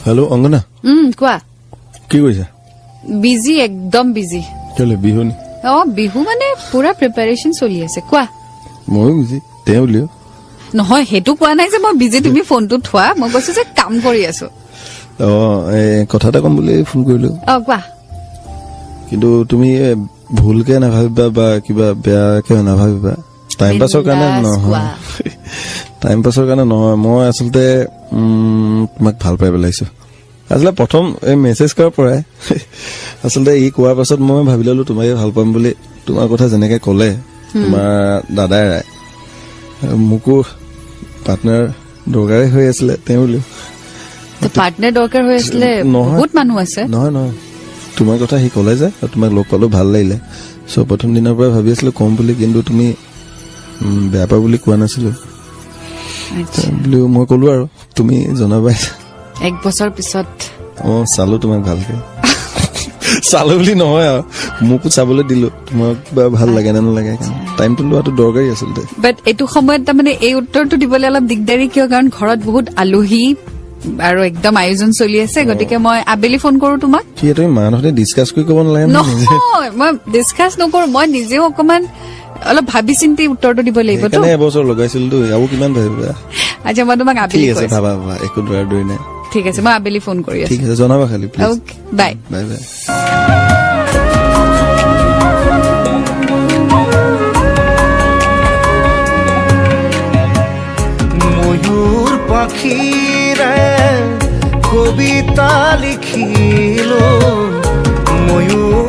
Hello' অংগনা কোৱা কি কৰিছা বিজি একদম বিজি কেলে বিহু নি বিহু মানে পুৰা প্ৰিপাৰেচন চলি আছে কোৱা ময়ো বিজি তেওঁ বুলিও নহয় সেইটো কোৱা নাই যে মই বিজি তুমি ফোনটো থোৱা মই কৈছো যে কাম কৰি আছো কথা এটা কম বুলি ফোন কৰিলো কোৱা কিন্তু তুমি ভুলকে নাভাবিবা বা কিবা বেয়াকে নাভাবিবা টাইম পাছৰ কাৰণে নহয় টাইম পাছৰ কাৰণে নহয় মই আচলতে তোমাক ভাল পাই পেলাইছো আচলতে প্ৰথম এই মেছেজ কৰাৰ পৰাই আচলতে ই কোৱাৰ পাছত মই ভাবি ললো তোমাকে ভাল পাম বুলি তোমাৰ কথা যেনেকে ক'লে তোমাৰ দাদাই মোকো পাৰ্টনাৰ দৰকাৰী হৈ আছিলে তেওঁ বুলিও পাৰ্টনাৰ দৰকাৰ হৈ আছিলে বহুত মানুহ আছে নহয় নহয় তোমাৰ কথা সি ক'লে যে তোমাক লগ পালো ভাল লাগিলে চ' প্ৰথম দিনৰ পৰা ভাবি আছিলো কম বুলি কিন্তু তুমি বেয়া পা বুলি কোৱা নাছিলো বুলি মই ক'লো আৰু তুমি জনাবাই 1 বছৰ পিছত চালো তোমাক ভালকে চালো বুলি নহয় আৰু মোকো চাবলৈ দিলো তোমাক ভাল লাগে নে নালাগে টাইমটো লোৱাটো দৰকাৰী আচলতে বাট এইটো সময়ত তাৰমানে এই উত্তৰটো দিবলৈ অলপ দিগদাৰী কিয় কাৰণ ঘৰত বহুত আলহী আৰু একদম আয়োজন চলি আছে গতিকে মই আবেলি ফোন কৰো তোমাক কি তুমি মানুহতে ডিছকাছ কৰি ক'ব নালাগে নহয় মই ডিছকাছ নকৰো মই নিজেও অকমান অলপ ভাবি চিন্তি উত্তৰটো দিব লাগিব তো এবছৰ লগাইছিলো আৰু কিমান ভাবিবা আচ্ছা মই তোমাক আবেলি ঠিক আছে ভাবা একো দৌৰি নাই ঠিক আছে মই আবেলি ফোন কৰি আছো ঠিক আছে জনাবা খালি please okay bye bye bye ময়ূর পাখিরে কবিতা লিখিল ময়ূর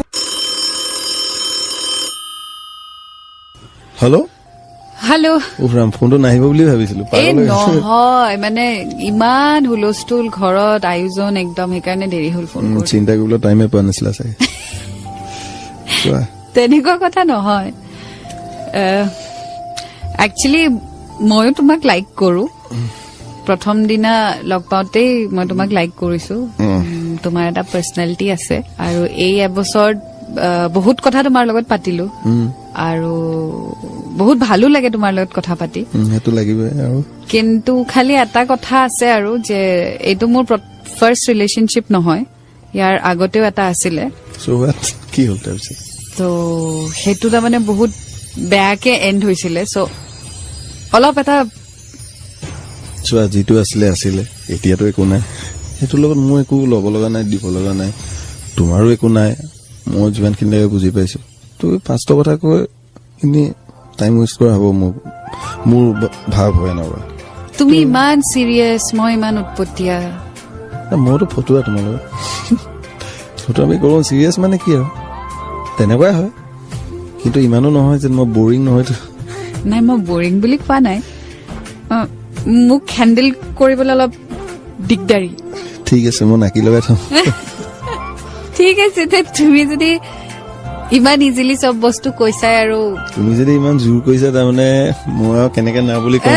হেল্ল' হেল্ল' উফৰাম ফোনটো নাহিব বুলি ভাবিছিলো নহয় মানে ইমান হুলস্থুল ঘৰত আয়োজন একদম সেইকাৰণে দেৰি হল ফোন চিন্তা কৰিবলৈ টাইমে পোৱা নাছিলা চাগে তেনেকুৱা কথা নহয় একচুৱেলি ময়ো তোমাক লাইক কৰো প্ৰথম দিনা লগ পাওঁতেই মই তোমাক লাইক কৰিছো তোমাৰ এটা পাৰ্চনেলিটি আছে আৰু এই এবছৰত বহুত কথা তোমাৰ লগত পাতিলো আৰু বহুত ভালো লাগে তোমাৰ লগত কথা পাতি সেইটো লাগিবই আৰু কিন্তু খালি এটা কথা আছে আৰু যে এইটো মোৰ ফাৰ্ষ্ট ৰিলেশনশ্বিপ নহয় ইয়াৰ আগতেও এটা আছিলে কি হ'ল তাৰপিছত তো সেইটো তাৰমানে বহুত বেয়াকে এণ্ড হৈছিলে চ' অলপ এটা চোৱা যিটো আছিলে আছিলে এতিয়াতো একো নাই সেইটোৰ লগত মোৰ একো ল'ব লগা নাই দিব লগা নাই তোমাৰো একো নাই মই যিমানখিনি লাগে বুজি পাইছো তো পাঁচটা কথা কৈ এনে টাইম ৱেষ্ট কৰা হ'ব মোৰ ভাৱ হয় এনেকুৱা তুমি ইমান চিৰিয়াছ মই ইমান উৎপতীয়া মইতো ফটোৱা তোমাৰ লগত ফটো আমি কৰো চিৰিয়াছ মানে কি আৰু তেনেকুৱাই হয় কিন্তু ইমানো নহয় যে মই বৰিং নহয়তো নাই মই বৰিং বুলি কোৱা নাই মোক হেণ্ডেল কৰিবলৈ অলপ দিগদাৰী ঠিক আছে মই নাকি লগাই থম ঠিক আছে তুমি যদি ইমান ইজিলি চব বস্তু কৈছাই আৰু তুমি যদি ইমান জোৰ কৰিছা তাৰমানে মই আৰু কেনেকে না বুলি কম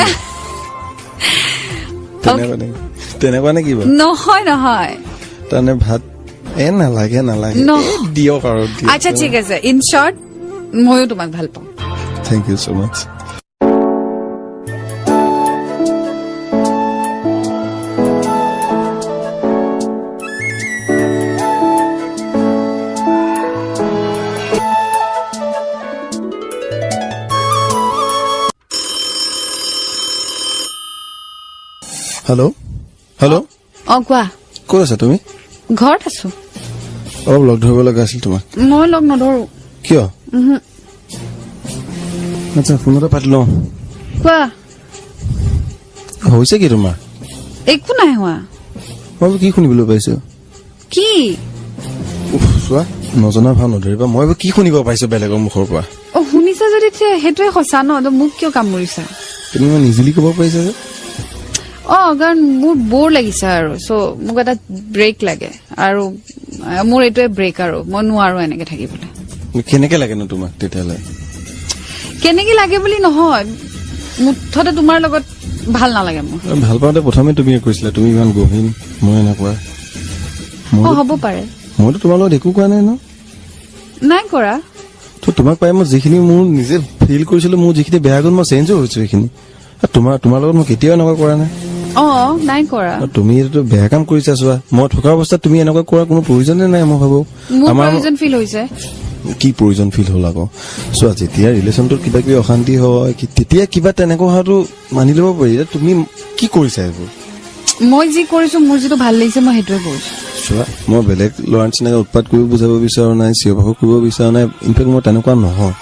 তেনেকুৱা নে কিবা নহয় নহয় তাৰমানে ভাত নালাগে দিয়ক আৰু আচ্ছা ঠিক আছে ইন শ্বৰ্ট ময়ো তোমাক ভাল পাওঁ thank you so' much hello' hello' কোৱা ক'ত আছা তুমি ঘৰত আছো অলপ লগ ধৰিব লগা আছিল তোমাক মই লগ নধৰো কিয় আচ্ছা ফোনতে পাতি লওঁ কোৱা হৈছে কি তোমাৰ একো নাই হোৱা মই কি শুনিবলৈ পাইছো কি চোৱা নজনা ভাও নধৰিবা মই কি শুনিব পাইছো বেলেগৰ মুখৰ পৰা শুনিছা যদি সেইটোৱে সঁচা ন মোক কিয় কামুৰিছা তুমি ইমান ইজিলি ক'ব পাৰিছা যে কাৰণ মোৰ বৰ লাগিছে আৰু চ' মোক এটা ব্ৰেক লাগে আৰু মোৰ এইটোৱে ব্ৰেক আৰু মই নোৱাৰো এনেকে থাকিবলৈ কেনেকে লাগে ন তোমাক তেতিয়াহ'লে কেনেকে লাগে বুলি নহয় মুঠতে তোমাৰ লগত ভাল নালাগে মোৰ ভাল পাওঁতে প্ৰথমে তুমি কৈছিলা তুমি ইমান গহীন মই এনেকুৱা হ'ব পাৰে মইতো তোমাৰ লগত একো কোৱা নাই ন নাই কৰা তো তোমাক পাই মই যিখিনি মোৰ নিজে ফিল কৰিছিলো মোৰ যিখিনি বেয়া গুণ মই চেঞ্জো হৈছো সেইখিনি তোমাৰ লগত মই কেতিয়াও এনেকুৱা কৰা নাই নাই কৰা। তুমি এইটো বেয়া কাম কৰিছা চোৱা, মই থকা অৱস্থাত তুমি এনেকুৱা কৰাৰ কোনো প্ৰয়োজনে নাই মই ভাবো। মোৰ আমাৰ প্ৰয়োজন ফিল হৈছে। কি প্ৰয়োজন ফিল হল আকৌ? চোৱা যেতিয়া ৰিলেশ্যনটোত কিবা কিবি অশান্তি হয় তেতিয়া কিবা তেনেকুৱা হোৱাটো মানি ল'ব পাৰি। তুমি কি কৰিছা এইবোৰ? মই যি কৰিছো মোৰ যিটো ভাল লাগিছে মই সেইটোৱে কৰিছো। চোৱা মই বেলেগ ল'ৰাৰ নিচিনাকে উৎপাত কৰিব বুজাব বিচৰা নাই, চিঞৰ বাখৰ কৰিব বিচৰা নাই। ইনফেক্ট মই তেনেকুৱা নহয়,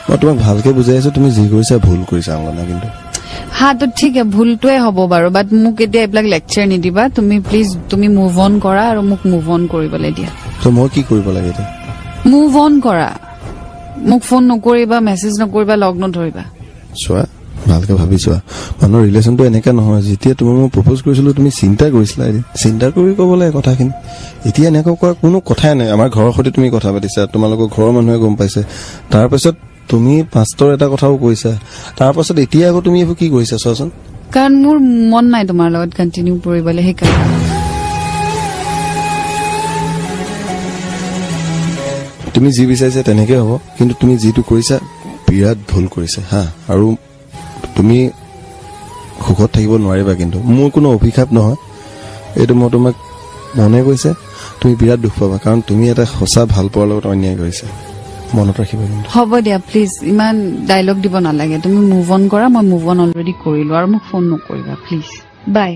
মই তোমাক ভালকে বুজাই আছো। তুমি যি কৰিছা ভুল কৰিছা অংগনা। কিন্তু তো ঠিক ভুলটোৱে হ'ব বাৰু, বাট মোক এতিয়া এইবিলাক লেকচাৰ নিদিবা তুমি প্লিজ। তুমি মুভ অন কৰা আৰু মোক মুভ অন কৰিবলৈ দিয়া। ত মই কি কৰিব লাগে এতিয়া? মুভ অন কৰা। মোক ফোন নকৰিবা, মেছেজ নকৰিবা, লগ নধৰিবা। চোৱা ভালকে ভাবি চোৱা, মানুহৰ ৰিলেশ্যনটো এনেকে নহয়। যেতিয়া তুমি মোক প্ৰপ'জ কৰিছিলো তুমি চিন্তা কৰিছিলা, এদিন চিন্তা কৰি ক'ব লাগে কথাখিনি। এতিয়া এনেকুৱা কৰা কোনো কথাই নাই। আমাৰ ঘৰৰ সৈতে তুমি কথা পাতিছা, তোমালোকৰ ঘৰৰ মানুহে গম পাইছে, তাৰপাছত তুমি পাষ্টৰ এটা কথাও কৈছা, তাৰপাছত এতিয়া আকৌ তুমি এইবোৰ কি কৰিছা চোৱাচোন। কাৰণ মোৰ মন নাই তোমাৰ লগত কণ্টিনিউ কৰিবলৈ, সেইকাৰণে। তুমি যি বিচাৰিছা তেনেকে হ'ব, কিন্তু তুমি যিটো কৰিছা বিৰাট ভুল কৰিছা হা। আৰু তুমি সুখত থাকিব নোৱাৰিবা। কিন্তু মোৰ কোনো অভিশাপ নহয় এইটো, মই তোমাক মনে কৈছে। তুমি বিৰাট দুখ পাবা, কাৰণ তুমি এটা সঁচা ভাল পোৱাৰ লগত অন্যায় কৰিছা, মনত ৰাখিবা। কিন্তু হ'ব দিয়া প্লিজ, ইমান ডাইলগ দিব নালাগে। তুমি মুভ অন কৰা, মই মুভ অন অলৰেডি কৰিলো। আৰু মোক ফোন নকৰিবা প্লিজ। বাই।